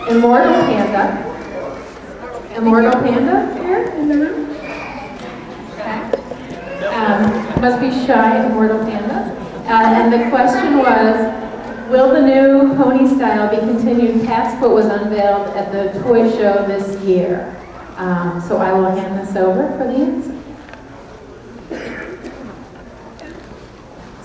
Immortal Panda. Immortal Panda here in the room? Okay. Must be shy, Immortal Panda. And the question was, will the new pony style be continued past what was unveiled at the toy show this year? So I will hand this over for the answer.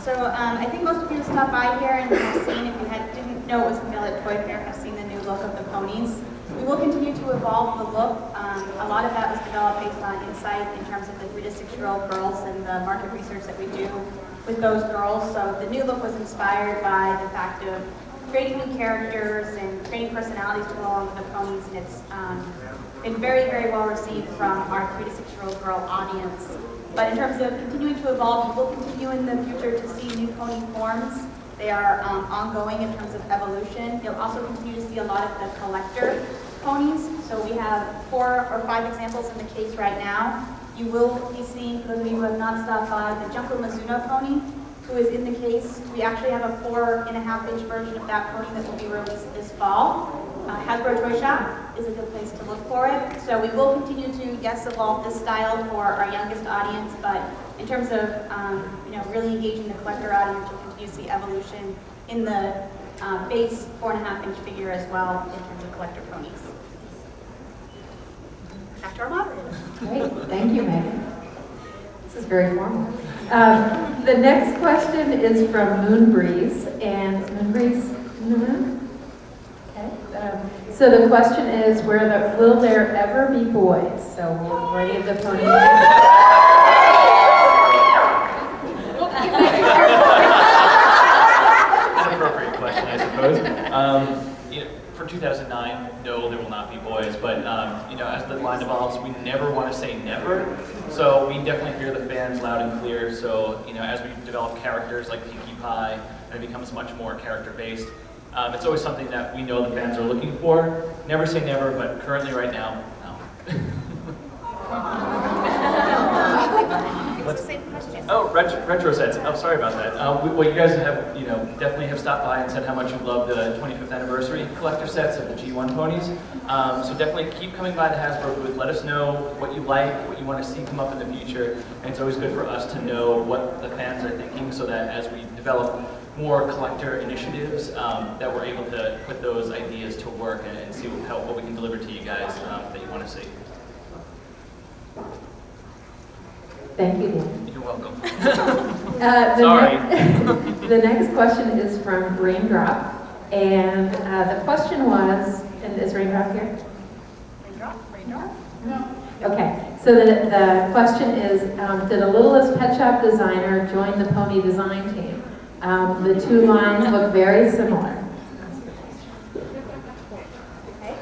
So I think most of you have stopped by here and have seen, if you didn't know it was unveiled at Toy Fair, have seen the new look of the ponies. We will continue to evolve the look. A lot of that was developed based on insight in terms of the 3 to 6-year-old girls and the market research that we do with those girls. So the new look was inspired by the fact of creating new characters and creating personalities to go along with the ponies, and it's been very, very well received from our 3 to 6-year-old girl audience. But in terms of continuing to evolve, we will continue in the future to see new pony forms. They are ongoing in terms of evolution. You'll also continue to see a lot of the collector ponies. So we have 4 or 5 examples in the case right now. You will be seeing, for those of you who have not stopped by, the Junko Mizuno pony, who is in the case. We actually have a 4.5-inch version of that pony that will be released this fall. Hasbro Toy Shop is a good place to look for it. So we will continue to, yes, evolve this style for our youngest audience, but in terms of really engaging the collector audience, you'll continue to see evolution in the base 4.5-inch figure as well in terms of collector ponies. Back to our moderator. Great, thank you, Megan. This is very formal. The next question is from Moonbreeze, and Moonbreeze in the room? Okay. So the question is, will there ever be boys? So will any of the ponies? Appropriate question, I suppose. For 2009, no, there will not be boys. But as the line evolves, we never want to say never. So we definitely hear the fans loud and clear. So as we develop characters like Pinkie Pie, and it becomes much more character-based, it's always something that we know the fans are looking for. Never say never, but currently, right now, no. What's the same question? Oh, retro sets. Oh, sorry about that. Well, you guys have, definitely have stopped by and said how much you love the 25th anniversary collector sets of the G1 ponies. So definitely keep coming by the Hasbro booth. Let us know what you like, what you want to see come up in the future. And it's always good for us to know what the fans are thinking, so that as we develop more collector initiatives, that we're able to put those ideas to work and see what we can deliver to you guys that you want to see. Thank you, Dan. You're welcome. Sorry. The next question is from Raindrop, and the question was, and is Raindrop here? Raindrop? No. Okay, so the question is, did a Littlest Pet Shop designer join the pony design team? The 2 lines look very similar. Okay.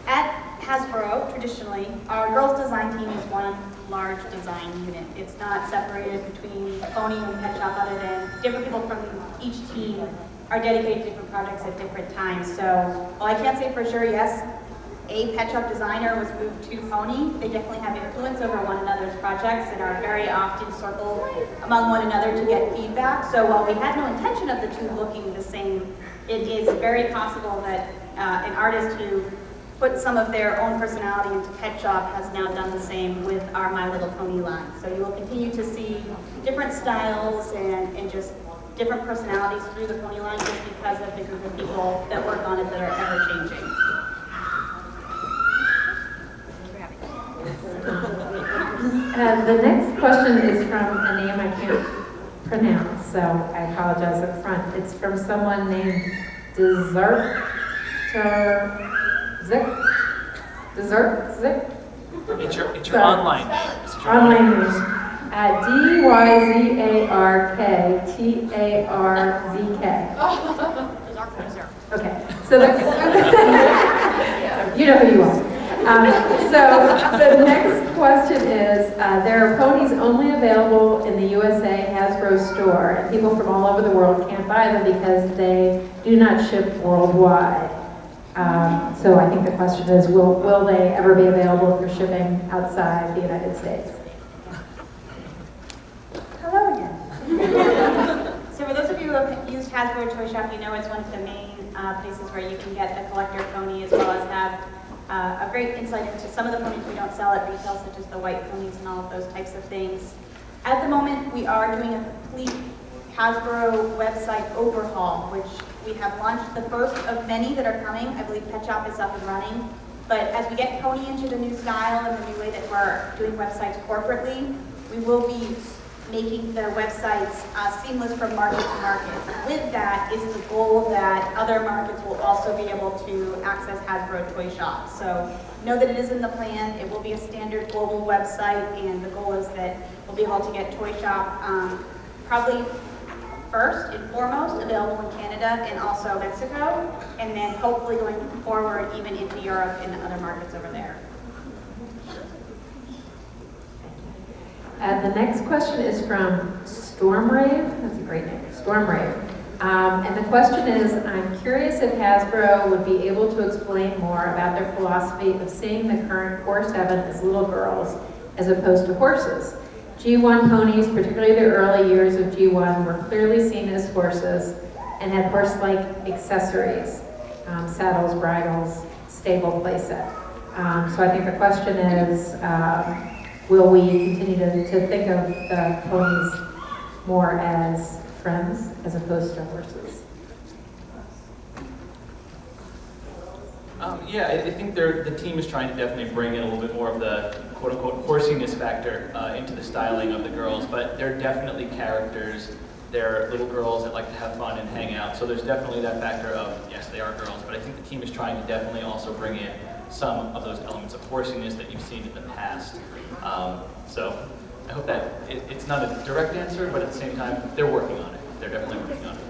At Hasbro, traditionally, our girls' design team is one large design unit. It's not separated between pony and pet shop, other than different people from each team are dedicated to different projects at different times. So while I can't say for sure, yes, a pet shop designer was moved to pony, they definitely have influence over one another's projects and are very often circled among one another to get feedback. So while we had no intention of the 2 looking the same, it is very possible that an artist who put some of their own personality into Pet Shop has now done the same with our My Little Pony line. So you will continue to see different styles and just different personalities through the pony line, just because of the group of people that work on it that are ever changing. The next question is from a name I can't pronounce, so I apologize up front. It's from someone named Dessert Zik? It's your online name. Online name. DYZARKTARZK. Okay, so you know who you are. So the next question is, there are ponies only available in the USA Hasbro store, and people from all over the world can't buy them because they do not ship worldwide. So I think the question is, will they ever be available for shipping outside the United States? Hello again. So for those of you who have used Hasbro Toy Shop, you know it's one of the main places where you can get the collector pony, as well as have a great insight into some of the ponies we don't sell at retail, such as the white ponies and all of those types of things. At the moment, we are doing a complete Hasbro website overhaul, which we have launched the first of many that are coming. I believe Pet Shop is up and running. But as we get Pony into the new style and the new way that we're doing websites corporately, we will be making the websites seamless from market to market. With that is the goal that other markets will also be able to access Hasbro Toy Shop. So know that it is in the plan. It will be a standard global website, and the goal is that we'll be able to get Toy Shop probably first and foremost available in Canada and also Mexico, and then hopefully going forward even into Europe and other markets over there. The next question is from Stormrave. That's a great name, Stormrave. And the question is, I'm curious if Hasbro would be able to explain more about their philosophy of seeing the current Core 7 as little girls as opposed to horses. G1 ponies, particularly the early years of G1, were clearly seen as horses and had horse-like accessories, saddles, bridles, stable playset. So I think the question is, will we continue to think of the ponies more as friends as opposed to horses? Yeah, I think the team is trying to definitely bring in a little bit more of the quote-unquote horsiness factor into the styling of the girls, but they're definitely characters. They're little girls that like to have fun and hang out, so there's definitely that factor of, yes, they are girls, but I think the team is trying to definitely also bring in some of those elements of horsiness that you've seen in the past. So I hope that it's not a direct answer, but at the same time, they're working on it. They're definitely working on it.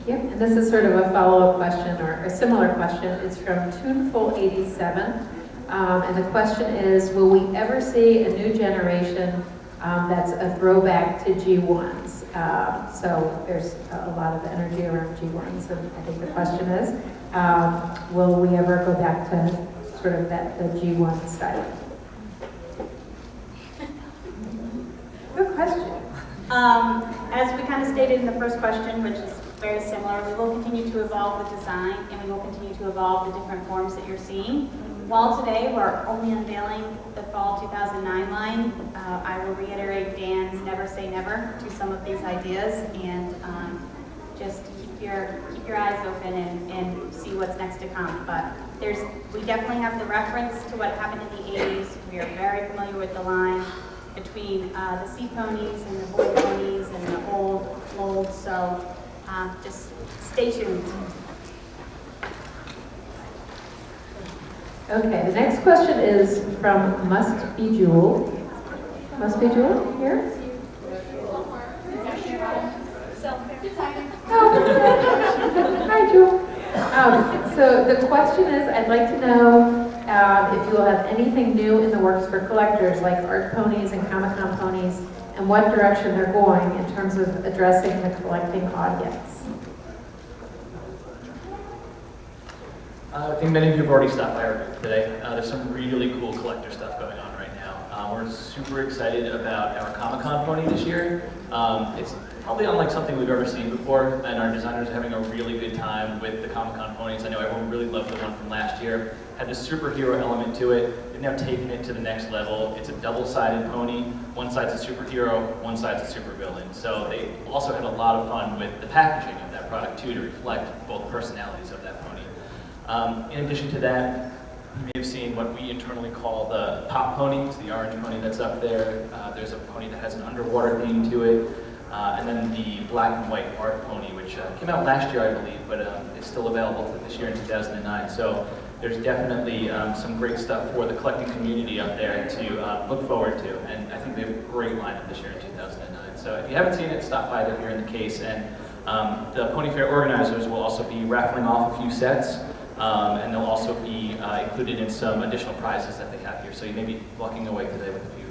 Thank you. And this is sort of a follow-up question or a similar question. It's from Tuneful87. And the question is, will we ever see a new generation that's a throwback to G1s? So there's a lot of energy around G1s, and I think the question is, will we ever go back to sort of the G1 style? Good question. As we kind of stated in the first question, which is very similar, we will continue to evolve the design, and we will continue to evolve the different forms that you're seeing. While today we're only unveiling the fall 2009 line, I will reiterate Dan's never say never to some of these ideas, and just keep your eyes open and see what's next to come. But we definitely have the reference to what happened in the 80s. We are very familiar with the line between the sea ponies and the boy ponies and the old molds, so just stay tuned. Okay, the next question is from MustBeJewel. MustBeJewel here? Oh, hi, Jewel. So the question is, I'd like to know if you will have anything new in the works for collectors like art ponies and Comic-Con ponies, and what direction they're going in terms of addressing the collecting audience. I think many of you have already stopped by our booth today. There's some really cool collector stuff going on right now. We're super excited about our Comic-Con pony this year. It's probably unlike something we've ever seen before, and our designers are having a really good time with the Comic-Con ponies. I know everyone really loved the one from last year. Had this superhero element to it. They've now taken it to the next level. It's a double-sided pony. One side's a superhero, one side's a supervillain. So they also had a lot of fun with the packaging of that product too, to reflect both personalities of that pony. In addition to that, you may have seen what we internally call the pop pony. It's the orange pony that's up there. There's a pony that has an underwater theme to it. And then the black and white art pony, which came out last year, I believe, but is still available for this year in 2009. So there's definitely some great stuff for the collecting community up there to look forward to. And I think they have a great lineup this year in 2009. So if you haven't seen it, stop by. They're here in the case. And the Pony Fair organizers will also be raffling off a few sets. And they'll also be included in some additional prizes that they have here. So you may be walking away today with a few